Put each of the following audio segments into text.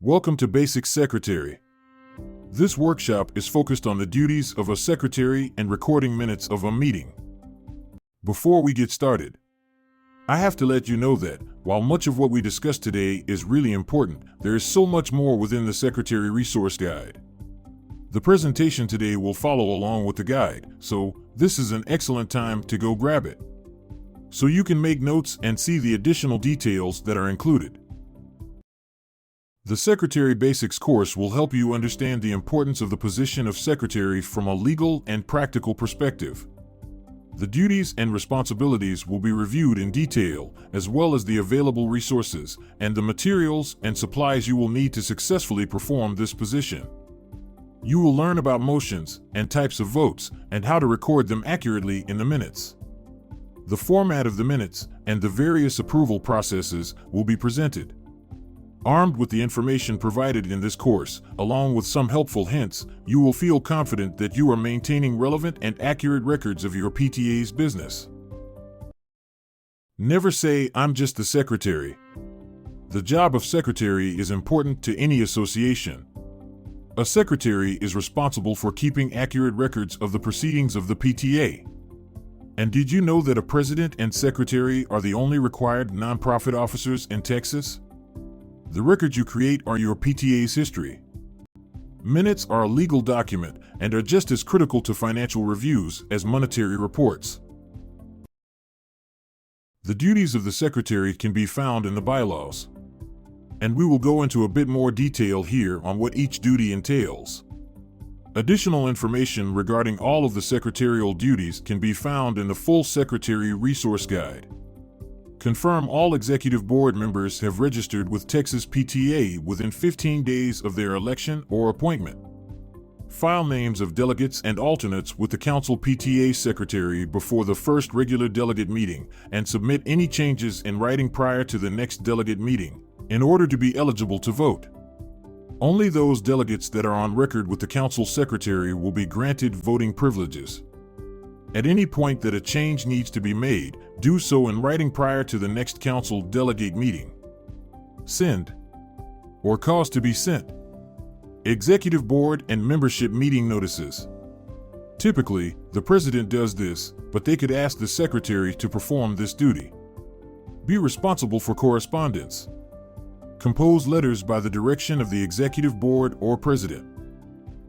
Welcome to Basic Secretary. This workshop is focused on the duties of a secretary and recording minutes of a meeting. Before we get started, I have to let you know that, while much of what we discuss today is really important, there is so much more within the Secretary Resource Guide. The presentation today will follow along with the guide, so this is an excellent time to go grab it, so you can make notes and see the additional details that are included. The Secretary Basics course will help you understand the importance of the position of secretary from a legal and practical perspective. The duties and responsibilities will be reviewed in detail, as well as the available resources and the materials and supplies you will need to successfully perform this position. You will learn about motions and types of votes and how to record them accurately in the minutes. The format of the minutes and the various approval processes will be presented. Armed with the information provided in this course, along with some helpful hints, you will feel confident that you are maintaining relevant and accurate records of your PTA's business. Never say, "I'm just the secretary." The job of secretary is important to any association. A secretary is responsible for keeping accurate records of the proceedings of the PTA. And did you know that a president and secretary are the only required nonprofit officers in Texas? The records you create are your PTA's history. Minutes are a legal document and are just as critical to financial reviews as monetary reports. The duties of the secretary can be found in the bylaws, and we will go into a bit more detail here on what each duty entails. Additional information regarding all of the secretarial duties can be found in the full Secretary Resource Guide. Confirm all executive board members have registered with Texas PTA within 15 days of their election or appointment. File names of delegates and alternates with the Council PTA Secretary before the first regular delegate meeting, and submit any changes in writing prior to the next delegate meeting, in order to be eligible to vote. Only those delegates that are on record with the Council Secretary will be granted voting privileges. At any point that a change needs to be made, do so in writing prior to the next Council delegate meeting. Send, or cause to be sent, Executive Board and Membership Meeting Notices. Typically, the President does this, but they could ask the Secretary to perform this duty. Be responsible for correspondence. Compose letters by the direction of the Executive Board or President.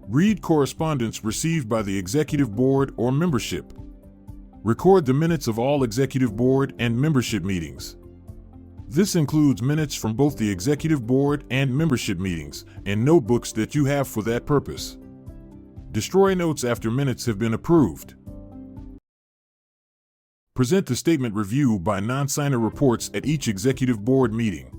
Read correspondence received by the Executive Board or membership. Record the minutes of all Executive Board and membership meetings. This includes minutes from both the Executive Board and membership meetings, and notebooks that you have for that purpose. Destroy notes after minutes have been approved. Present the statement review by non-signer reports at each Executive Board meeting.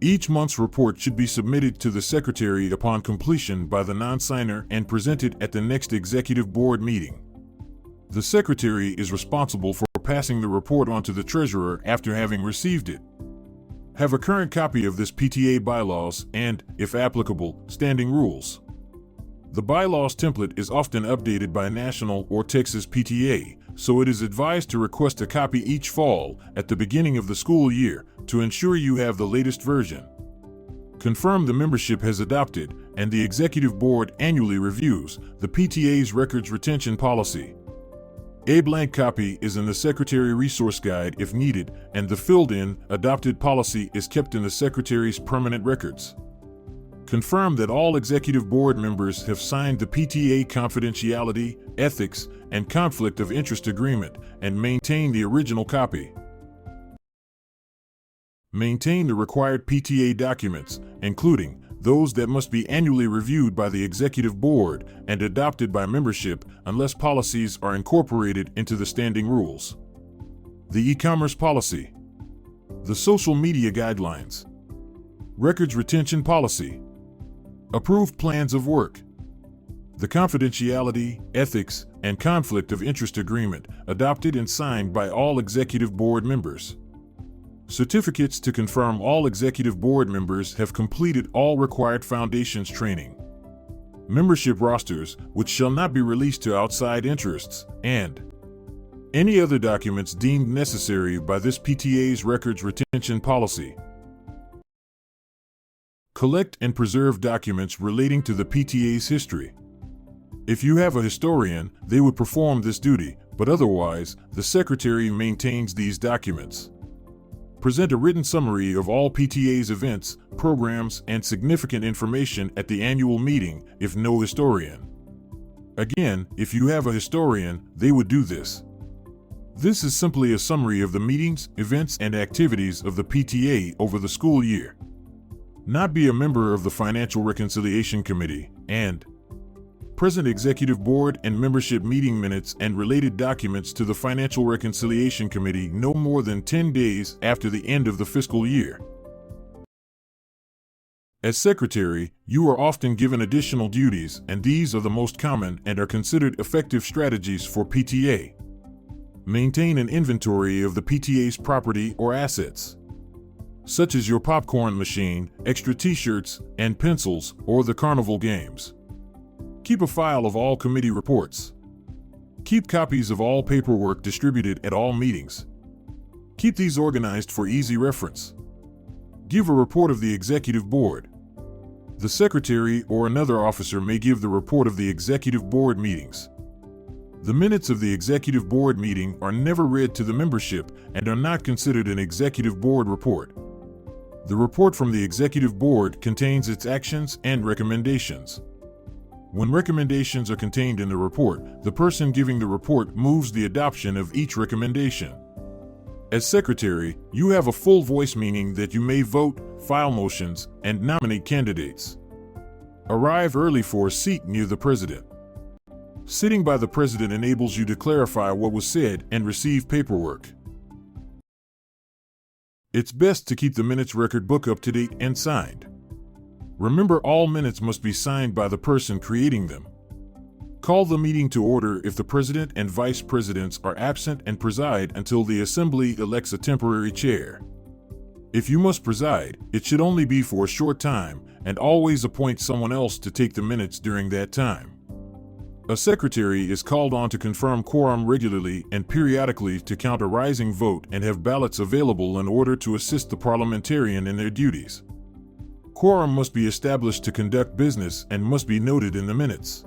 Each month's report should be submitted to the Secretary upon completion by the non-signer and presented at the next Executive Board meeting. The Secretary is responsible for passing the report on to the Treasurer after having received it. Have a current copy of this PTA bylaws and, if applicable, standing rules. The bylaws template is often updated by National or Texas PTA, so it is advised to request a copy each fall at the beginning of the school year to ensure you have the latest version. Confirm the membership has adopted, and the Executive Board annually reviews, the PTA's records retention policy. A blank copy is in the Secretary Resource Guide if needed, and the filled-in, adopted policy is kept in the Secretary's permanent records. Confirm that all Executive Board members have signed the PTA confidentiality, ethics, and conflict of interest agreement, and maintain the original copy. Maintain the required PTA documents, including those that must be annually reviewed by the Executive Board and adopted by membership unless policies are incorporated into the standing rules. The e-commerce policy. The social media guidelines. Records retention policy. Approved plans of work. The confidentiality, ethics, and conflict of interest agreement adopted and signed by all Executive Board members. Certificates to confirm all Executive Board members have completed all required foundations training. Membership rosters, which shall not be released to outside interests, and any other documents deemed necessary by this PTA's records retention policy. Collect and preserve documents relating to the PTA's history. If you have a historian, they would perform this duty, but otherwise, the Secretary maintains these documents. Present a written summary of all PTA's events, programs, and significant information at the annual meeting, if no historian. Again, if you have a historian, they would do this. This is simply a summary of the meetings, events, and activities of the PTA over the school year. Not be a member of the Financial Reconciliation Committee, and present Executive Board and membership meeting minutes and related documents to the Financial Reconciliation Committee no more than 10 days after the end of the fiscal year. As Secretary, you are often given additional duties, and these are the most common and are considered effective strategies for PTA. Maintain an inventory of the PTA's property or assets, such as your popcorn machine, extra t-shirts, and pencils, or the carnival games. Keep a file of all committee reports. Keep copies of all paperwork distributed at all meetings. Keep these organized for easy reference. Give a report of the Executive Board. The Secretary or another officer may give the report of the Executive Board meetings. The minutes of the Executive Board meeting are never read to the membership and are not considered an Executive Board report. The report from the Executive Board contains its actions and recommendations. When recommendations are contained in the report, the person giving the report moves the adoption of each recommendation. As Secretary, you have a full voice, meaning that you may vote, file motions, and nominate candidates. Arrive early for a seat near the President. Sitting by the President enables you to clarify what was said and receive paperwork. It's best to keep the minutes record book up to date and signed. Remember, all minutes must be signed by the person creating them. Call the meeting to order if the President and Vice Presidents are absent and preside until the Assembly elects a temporary chair. If you must preside, it should only be for a short time, and always appoint someone else to take the minutes during that time. A Secretary is called on to confirm quorum regularly and periodically to count a rising vote and have ballots available in order to assist the parliamentarian in their duties. Quorum must be established to conduct business and must be noted in the minutes.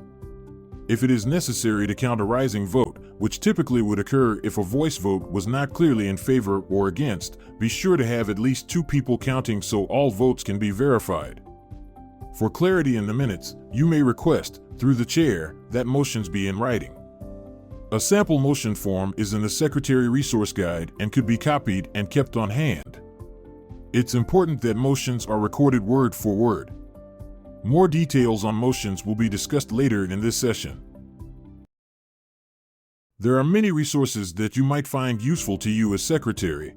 If it is necessary to count a rising vote, which typically would occur if a voice vote was not clearly in favor or against, be sure to have at least 2 people counting so all votes can be verified. For clarity in the minutes, you may request, through the chair, that motions be in writing. A sample motion form is in the Secretary Resource Guide and could be copied and kept on hand. It's important that motions are recorded word for word. More details on motions will be discussed later in this session. There are many resources that you might find useful to you as Secretary.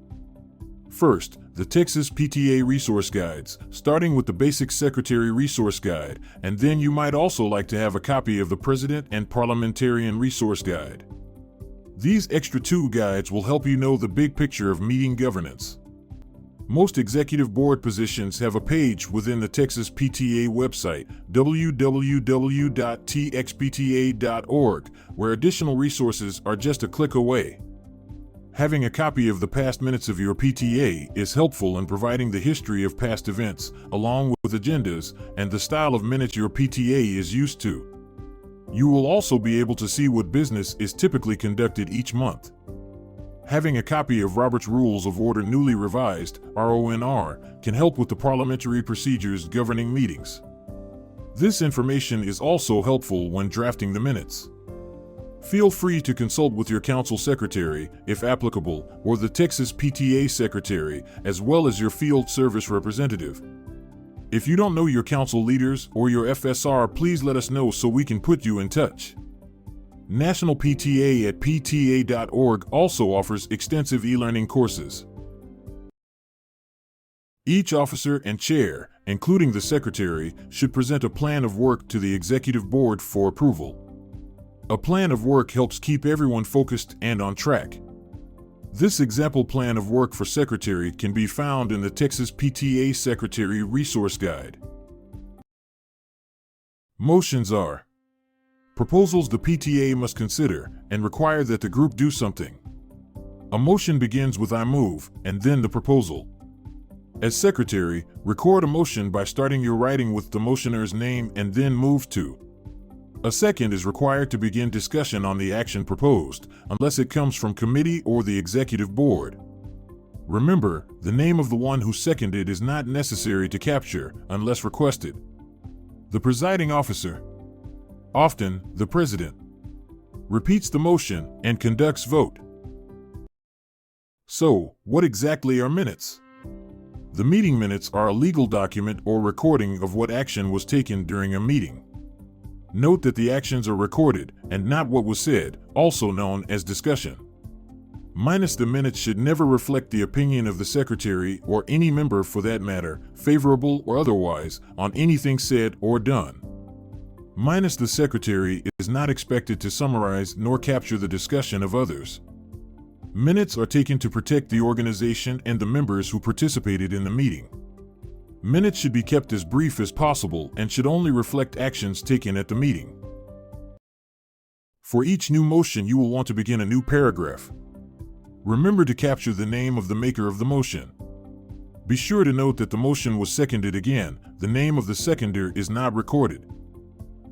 First, the Texas PTA Resource Guides, starting with the Basic Secretary Resource Guide, and then you might also like to have a copy of the President and Parliamentarian Resource Guide. These extra 2 guides will help you know the big picture of meeting governance. Most executive board positions have a page within the Texas PTA website, www.txpta.org, where additional resources are just a click away. Having a copy of the past minutes of your PTA is helpful in providing the history of past events, along with agendas and the style of minutes your PTA is used to. You will also be able to see what business is typically conducted each month. Having a copy of Robert's Rules of Order newly revised, RONR, can help with the parliamentary procedures governing meetings. This information is also helpful when drafting the minutes. Feel free to consult with your council secretary, if applicable, or the Texas PTA secretary, as well as your field service representative. If you don't know your council leaders or your FSR, please let us know so we can put you in touch. National PTA at pta.org also offers extensive e-learning courses. Each officer and chair, including the secretary, should present a plan of work to the executive board for approval. A plan of work helps keep everyone focused and on track. This example plan of work for secretary can be found in the Texas PTA Secretary Resource Guide. Motions are proposals the PTA must consider and require that the group do something. A motion begins with I move, and then the proposal. As secretary, record a motion by starting your writing with the motioner's name and then move to. A second is required to begin discussion on the action proposed, unless it comes from committee or the executive board. Remember, the name of the one who seconded is not necessary to capture unless requested. The presiding officer, often the president, repeats the motion and conducts vote. So, what exactly are minutes? The meeting minutes are a legal document or recording of what action was taken during a meeting. Note that the actions are recorded and not what was said, also known as discussion. The minutes should never reflect the opinion of the secretary or any member for that matter, favorable or otherwise, on anything said or done. The secretary is not expected to summarize nor capture the discussion of others. Minutes are taken to protect the organization and the members who participated in the meeting. Minutes should be kept as brief as possible and should only reflect actions taken at the meeting. For each new motion, you will want to begin a new paragraph. Remember to capture the name of the maker of the motion. Be sure to note that the motion was seconded again. The name of the seconder is not recorded.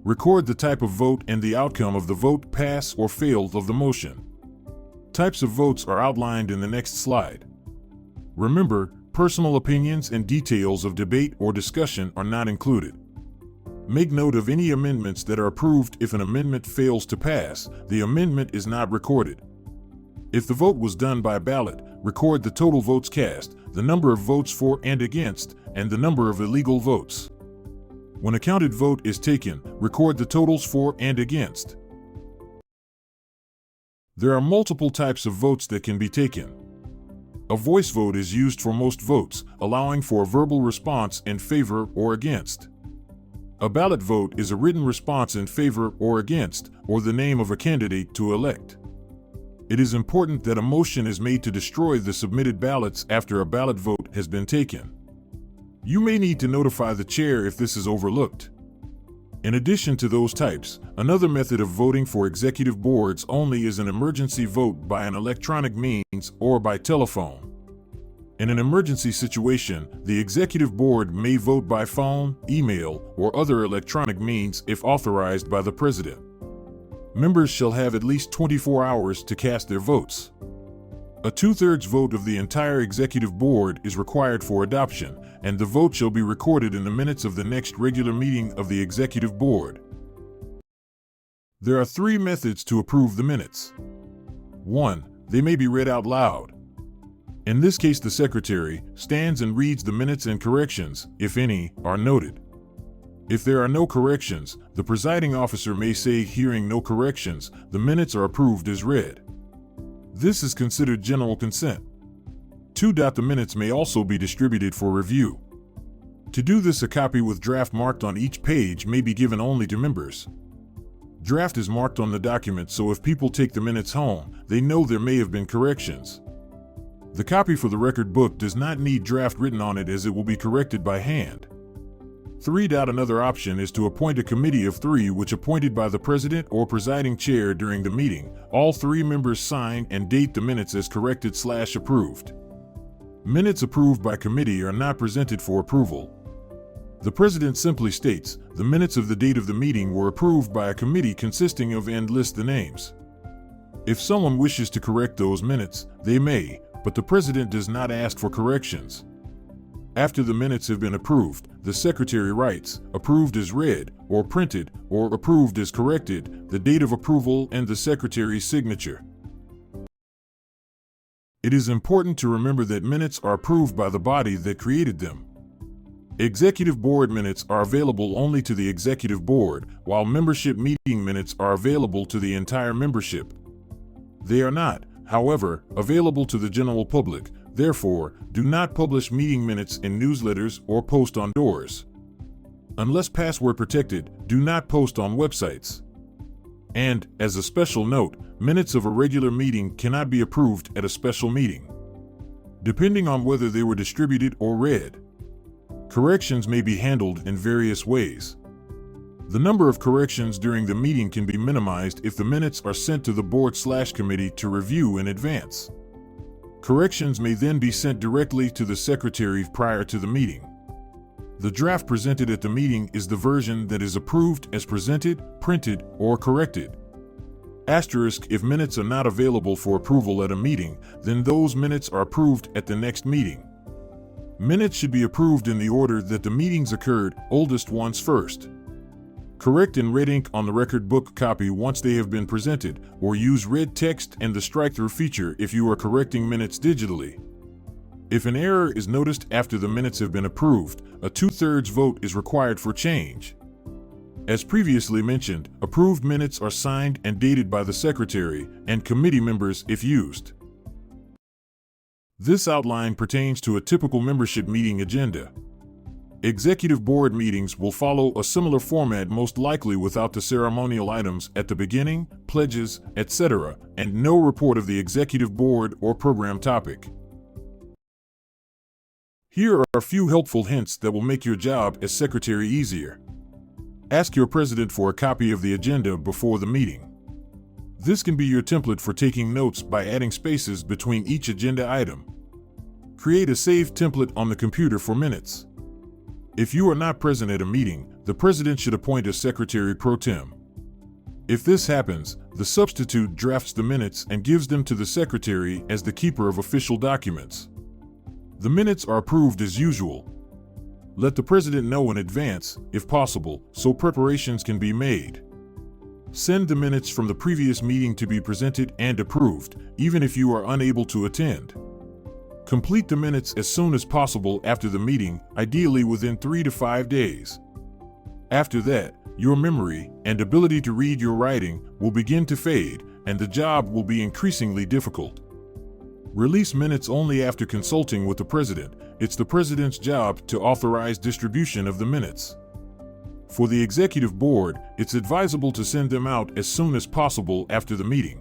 Record the type of vote and the outcome of the vote, pass or fail of the motion. Types of votes are outlined in the next slide. Remember, personal opinions and details of debate or discussion are not included. Make note of any amendments that are approved. If an amendment fails to pass, the amendment is not recorded. If the vote was done by ballot, record the total votes cast, the number of votes for and against, and the number of illegal votes. When a counted vote is taken, record the totals for and against. There are multiple types of votes that can be taken. A voice vote is used for most votes, allowing for a verbal response in favor or against. A ballot vote is a written response in favor or against, or the name of a candidate to elect. It is important that a motion is made to destroy the submitted ballots after a ballot vote has been taken. You may need to notify the chair if this is overlooked. In addition to those types, another method of voting for executive boards only is an emergency vote by an electronic means or by telephone. In an emergency situation, the executive board may vote by phone, email, or other electronic means if authorized by the president. Members shall have at least 24 hours to cast their votes. A 2/3 vote of the entire executive board is required for adoption, and the vote shall be recorded in the minutes of the next regular meeting of the executive board. There are 3 methods to approve the minutes. 1. They may be read out loud. In this case, the secretary stands and reads the minutes and corrections, if any, are noted. If there are no corrections, the presiding officer may say, hearing no corrections, the minutes are approved as read. This is considered general consent. 2. The minutes may also be distributed for review. To do this, a copy with draft marked on each page may be given only to members. Draft is marked on the document, so if people take the minutes home, they know there may have been corrections. The copy for the record book does not need draft written on it, as it will be corrected by hand. 3. Another option is to appoint a committee of 3 which appointed by the president or presiding chair during the meeting. All 3 members sign and date the minutes as corrected/approved. Minutes approved by committee are not presented for approval. The president simply states, the minutes of the date of the meeting were approved by a committee consisting of, and lists the names. If someone wishes to correct those minutes, they may, but the president does not ask for corrections. After the minutes have been approved, the secretary writes, approved as read, or printed, or approved as corrected, the date of approval and the secretary's signature. It is important to remember that minutes are approved by the body that created them. Executive board minutes are available only to the executive board, while membership meeting minutes are available to the entire membership. They are not, however, available to the general public. Therefore, do not publish meeting minutes in newsletters or post on doors. Unless password protected, do not post on websites. And, as a special note, minutes of a regular meeting cannot be approved at a special meeting, depending on whether they were distributed or read. Corrections may be handled in various ways. The number of corrections during the meeting can be minimized if the minutes are sent to the board/committee to review in advance. Corrections may then be sent directly to the secretary prior to the meeting. The draft presented at the meeting is the version that is approved as presented, printed, or corrected. Asterisk, if minutes are not available for approval at a meeting, then those minutes are approved at the next meeting. Minutes should be approved in the order that the meetings occurred, oldest ones first. Correct in red ink on the record book copy once they have been presented, or use red text and the strike-through feature if you are correcting minutes digitally. If an error is noticed after the minutes have been approved, a 2/3 vote is required for change. As previously mentioned, approved minutes are signed and dated by the secretary and committee members if used. This outline pertains to a typical membership meeting agenda. Executive board meetings will follow a similar format, most likely without the ceremonial items at the beginning, pledges, etc., and no report of the executive board or program topic. Here are a few helpful hints that will make your job as secretary easier. Ask your president for a copy of the agenda before the meeting. This can be your template for taking notes by adding spaces between each agenda item. Create a saved template on the computer for minutes. If you are not present at a meeting, the president should appoint a secretary pro tem. If this happens, the substitute drafts the minutes and gives them to the secretary as the keeper of official documents. The minutes are approved as usual. Let the president know in advance, if possible, so preparations can be made. Send the minutes from the previous meeting to be presented and approved, even if you are unable to attend. Complete the minutes as soon as possible after the meeting, ideally within 3 to 5 days. After that, your memory and ability to read your writing will begin to fade, and the job will be increasingly difficult. Release minutes only after consulting with the president. It's the president's job to authorize distribution of the minutes. For the executive board, it's advisable to send them out as soon as possible after the meeting.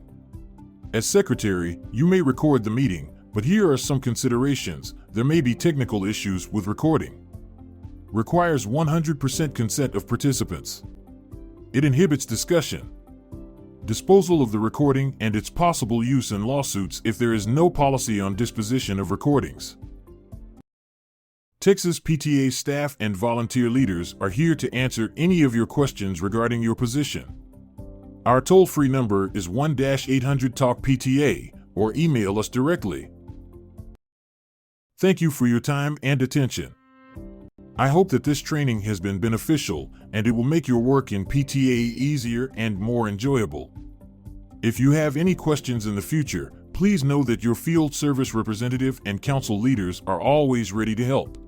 As secretary, you may record the meeting, but here are some considerations. There may be technical issues with recording. Requires 100% consent of participants. It inhibits discussion. Disposal of the recording and its possible use in lawsuits if there is no policy on disposition of recordings. Texas PTA staff and volunteer leaders are here to answer any of your questions regarding your position. Our toll-free number is 1-800-TALK-PTA, or email us directly. Thank you for your time and attention. I hope that this training has been beneficial and it will make your work in PTA easier and more enjoyable. If you have any questions in the future, please know that your field service representative and council leaders are always ready to help.